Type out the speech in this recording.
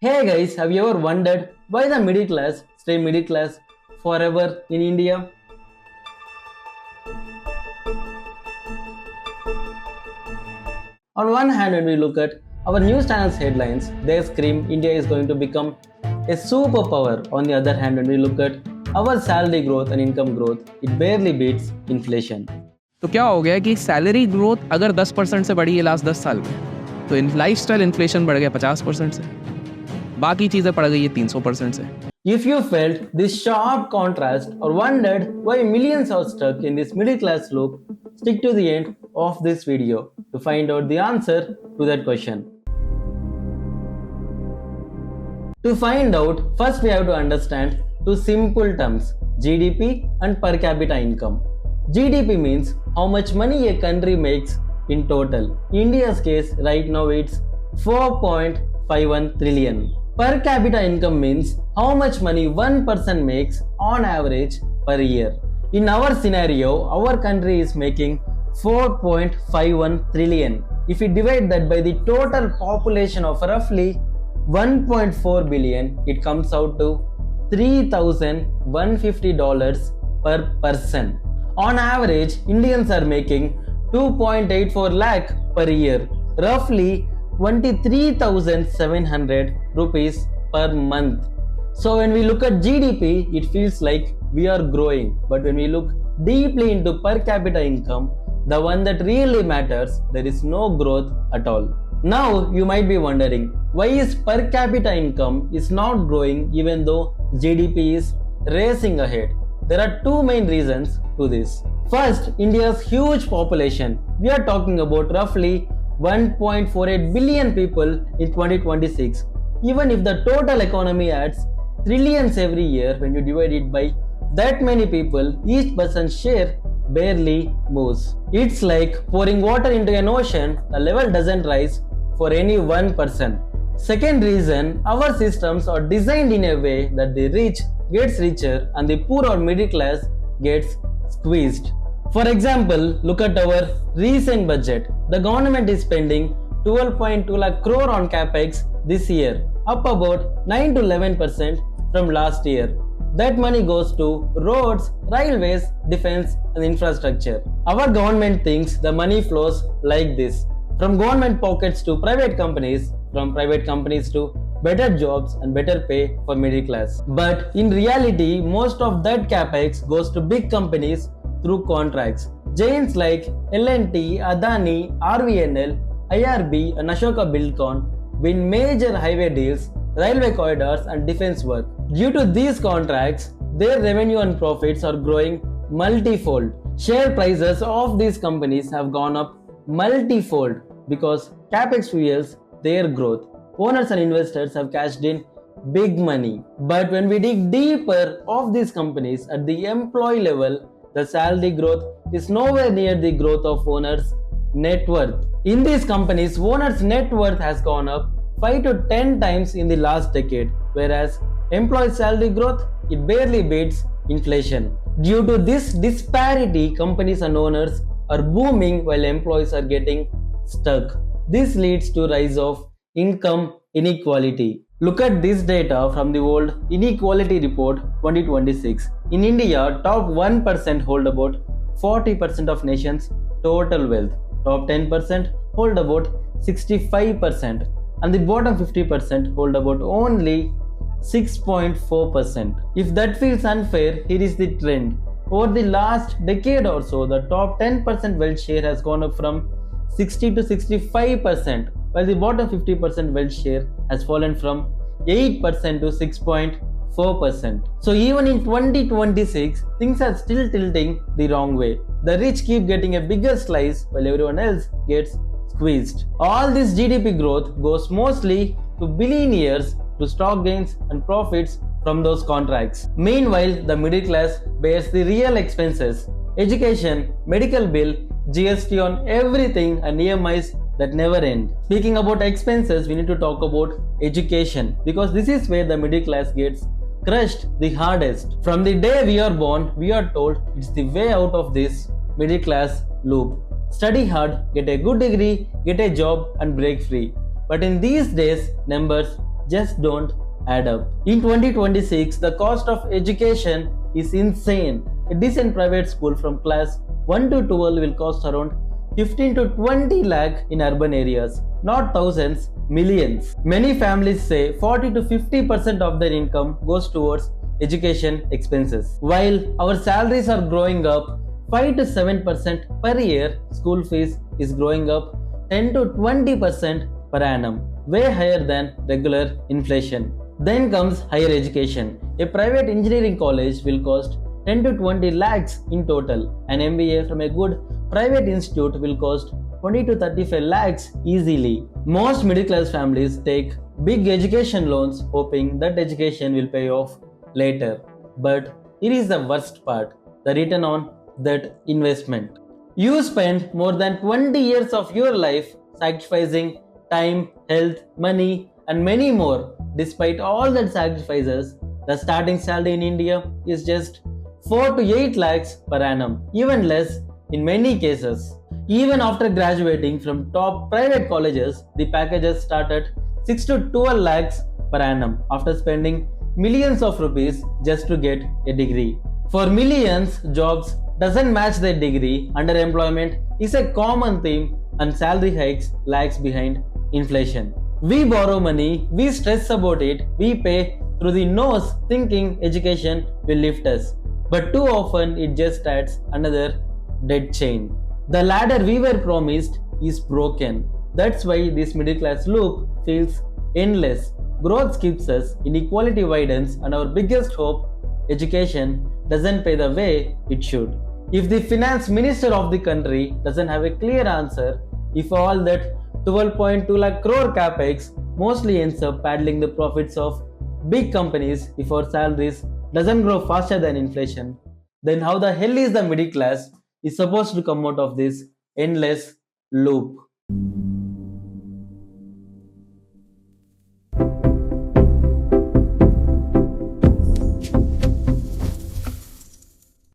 Hey guys, have you ever wondered why the middle class stay middle class forever in India? On one hand, when we look at our news channels headlines, they scream India is going to become a superpower. On the other hand, when we look at our salary growth and income growth, it barely beats inflation. तो क्या हो गया कि salary growth अगर 10% से बढ़ी है last 10 साल में, तो लाइफस्टाइल इन्फ्लेशन बढ़ गया 50% से, बाकी चीजें बढ़ गई है 300% से. If you felt this sharp contrast or wondered why millions are stuck in this middle class loop, stick to the end of this video to find out the answer to that question. To find out, first we have to understand two simple terms, GDP and per capita income. GDP means how much money a country makes in total. In India's case, right now it's 4.51 trillion. Per capita income means how much money one person makes on average per year. In our scenario, our country is making 4.51 trillion. If we divide that by the total population of roughly 1.4 billion, it comes out to $3,150 per person. On average, Indians are making 2.84 lakh per year, roughly 23,700 rupees per month. So when we look at GDP, it feels like we are growing. But when we look deeply into per capita income, the one that really matters, there is no growth at all. Now you might be wondering, why is per capita income is not growing even though GDP is racing ahead? There are two main reasons to this. First, India's huge population. We are talking about roughly 1.48 billion people in 2026. Even if the total economy adds trillions every year, when you divide it by that many people, each person's share barely moves. It's like pouring water into an ocean, the level doesn't rise for any one person. Second reason, our systems are designed in a way that the rich gets richer and the poor or middle class gets squeezed. For example, look at our recent budget. The government is spending 12.2 lakh crore on capex this year, up about 9 to 11% from last year. That money goes to roads, railways, defense and infrastructure. Our government thinks the money flows like this, from government pockets to private companies, from private companies to better jobs and better pay for middle class. But in reality, most of that capex goes to big companies through contracts. Giants like L&T, Adani, RVNL, IRB and Ashoka Buildcon win major highway deals, railway corridors and defense work. Due to these contracts, their revenue and profits are growing multifold. Share prices of these companies have gone up multifold because capex fuels their growth. Owners and investors have cashed in big money. But when we dig deeper of these companies at the employee level, the salary growth is nowhere near the growth of owners' net worth. In these companies, owners' net worth has gone up 5 to 10 times in the last decade, whereas employee salary growth, it barely beats inflation. Due to this disparity, companies and owners are booming while employees are getting stuck. This leads to rise of income inequality. Look at this data from the World Inequality Report 2026. In India, top 1% hold about 40% of nation's total wealth. Top 10% hold about 65% and the bottom 50% hold about only 6.4%. If that feels unfair, here is the trend. Over the last decade or so, the top 10% wealth share has gone up from 60 to 65%, while the bottom 50% wealth share has fallen from 8% to 6.4%. So even in 2026, things are still tilting the wrong way. The rich keep getting a bigger slice while everyone else gets squeezed. All this GDP growth goes mostly to billionaires to stock gains and profits from those contracts. Meanwhile, the middle class bears the real expenses: education, medical bill, GST on everything and EMIs that never end. Speaking about expenses, we need to talk about education because this is where the middle class gets crushed the hardest. From the day we are born, we are told it's the way out of this middle class loop. Study hard, get a good degree, get a job and break free. But in these days, numbers just don't add up. In 2026, the cost of education is insane. A decent private school from class 1 to 12 will cost around 15 to 20 lakh in urban areas, not thousands, millions. Many families say 40 to 50% of their income goes towards education expenses. While our salaries are growing up 5 to 7% per year, school fees is growing up 10 to 20% per annum, way higher than regular inflation. Then comes higher education. A private engineering college will cost 10 to 20 lakhs in total. An MBA from a good private institute will cost 20 to 35 lakhs easily. Most middle class families take big education loans hoping that education will pay off later. But here is the worst part, the return on that investment. You spend more than 20 years of your life sacrificing time, health, money, and many more. Despite all that sacrifices, the starting salary in India is just 4 to 8 lakhs per annum, even less in many cases. Even after graduating from top private colleges, the packages start at 6 to 12 lakhs per annum after spending millions of rupees just to get a degree. For millions, jobs doesn't match their degree, underemployment is a common theme, and salary hikes lags behind inflation. We borrow money, we stress about it, we pay through the nose thinking education will lift us. But too often it just adds another dead chain. The ladder we were promised is broken. That's why this middle class loop feels endless. Growth skips us, inequality widens, and our biggest hope, education, doesn't pay the way it should. If the finance minister of the country doesn't have a clear answer, if all that 12.2 lakh crore capex mostly ends up paddling the profits of big companies, if our salaries doesn't grow faster than inflation, then how the hell is the middle class is supposed to come out of this endless loop?